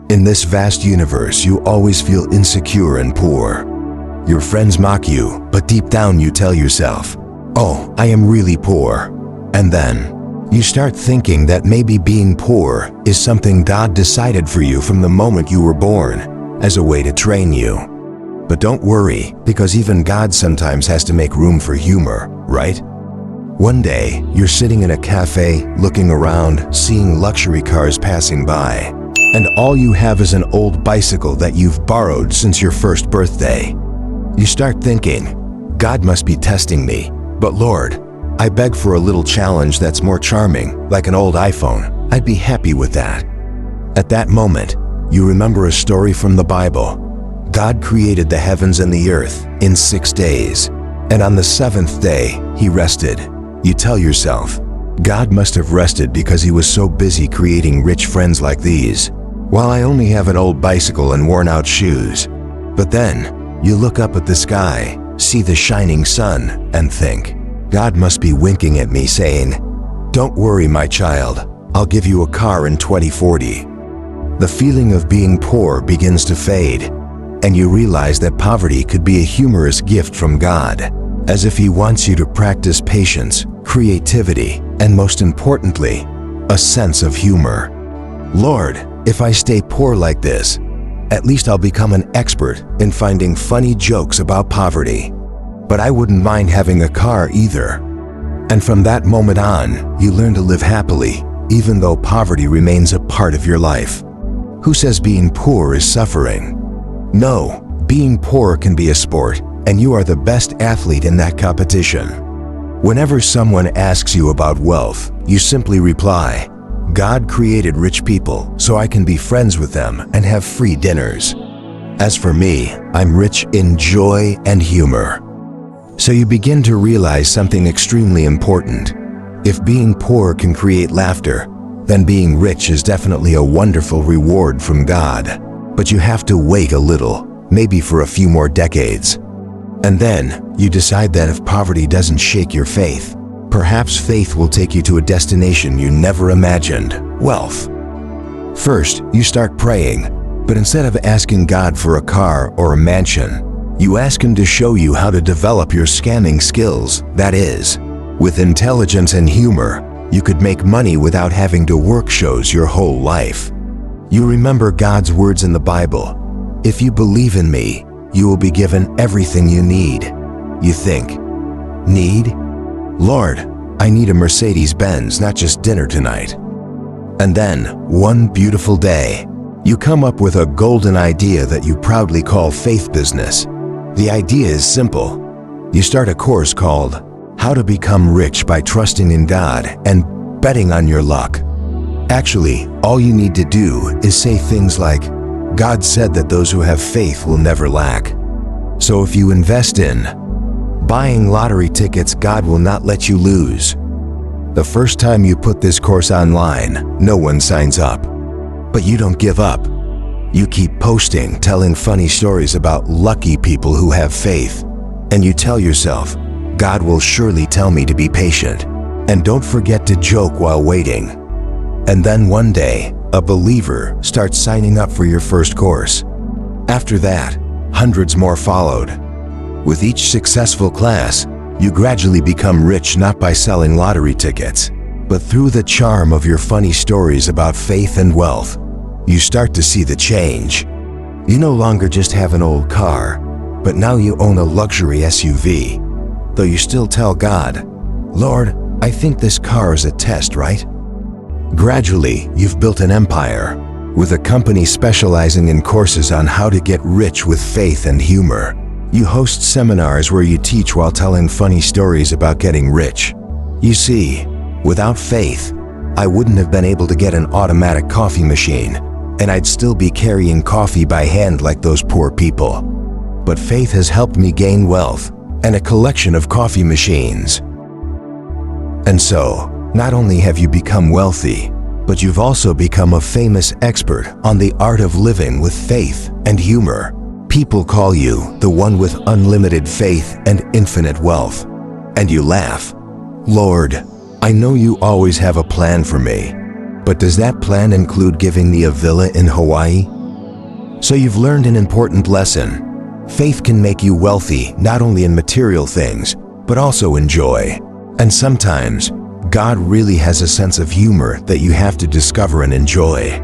In this vast universe, you always feel insecure and poor. Your friends mock you, but deep down you tell yourself, "Oh, I am really poor." And then, you start thinking that maybe being poor is something God decided for you from the moment you were born, as a way to train you. But don't worry, because even God sometimes has to make room for humor, right? One day, you're sitting in a cafe, looking around, seeing luxury cars passing by, and all you have is an old bicycle that you've borrowed since your first birthday. You start thinking, God must be testing me, but Lord, I beg for a little challenge that's more charming, like an old iPhone. I'd be happy with that. At that moment, you remember a story from the Bible. God created the heavens and the earth in 6 days, and on the seventh day, He rested. You tell yourself, God must have rested because He was so busy creating rich friends like these, while I only have an old bicycle and worn-out shoes. But then, you look up at the sky, see the shining sun, and think, God must be winking at me saying, "Don't worry, my child, I'll give you a car in 2040. The feeling of being poor begins to fade, and you realize that poverty could be a humorous gift from God, as if He wants you to practice patience, creativity, and most importantly, a sense of humor. Lord, if I stay poor like this, at least I'll become an expert in finding funny jokes about poverty. But I wouldn't mind having a car either." And from that moment on, you learn to live happily, even though poverty remains a part of your life. Who says being poor is suffering? No, being poor can be a sport, and you are the best athlete in that competition. Whenever someone asks you about wealth, you simply reply, God created rich people so I can be friends with them and have free dinners. As for me, I'm rich in joy and humor. So you begin to realize something extremely important. If being poor can create laughter, then being rich is definitely a wonderful reward from God. But you have to wait a little, maybe for a few more decades. And then, you decide that if poverty doesn't shake your faith, perhaps faith will take you to a destination you never imagined: wealth. First, you start praying, but instead of asking God for a car or a mansion, you ask Him to show you how to develop your scamming skills. That is, with intelligence and humor, you could make money without having to work shows your whole life. You remember God's words in the Bible, "If you believe in me, you will be given everything you need." You think, need? Lord, I need a Mercedes-Benz, not just dinner tonight. And then, one beautiful day, you come up with a golden idea that you proudly call faith business. The idea is simple. You start a course called How to Become Rich by Trusting in God and Betting on Your Luck. Actually, all you need to do is say things like, God said that those who have faith will never lack. So if you invest in buying lottery tickets, God will not let you lose. The first time you put this course online, no one signs up. But you don't give up. You keep posting, telling funny stories about lucky people who have faith. And you tell yourself, God will surely tell me to be patient. And don't forget to joke while waiting. And then one day, a believer starts signing up for your first course. After that, hundreds more followed. With each successful class, you gradually become rich not by selling lottery tickets, but through the charm of your funny stories about faith and wealth. You start to see the change. You no longer just have an old car, but now you own a luxury SUV. Though you still tell God, Lord, I think this car is a test, right? Gradually, you've built an empire, with a company specializing in courses on how to get rich with faith and humor. You host seminars where you teach while telling funny stories about getting rich. You see, without faith, I wouldn't have been able to get an automatic coffee machine, and I'd still be carrying coffee by hand like those poor people. But faith has helped me gain wealth and a collection of coffee machines. And so, not only have you become wealthy, but you've also become a famous expert on the art of living with faith and humor. People call you the one with unlimited faith and infinite wealth. And you laugh. Lord, I know you always have a plan for me, but does that plan include giving me a villa in Hawaii? So you've learned an important lesson. Faith can make you wealthy not only in material things, but also in joy. And sometimes, God really has a sense of humor that you have to discover and enjoy.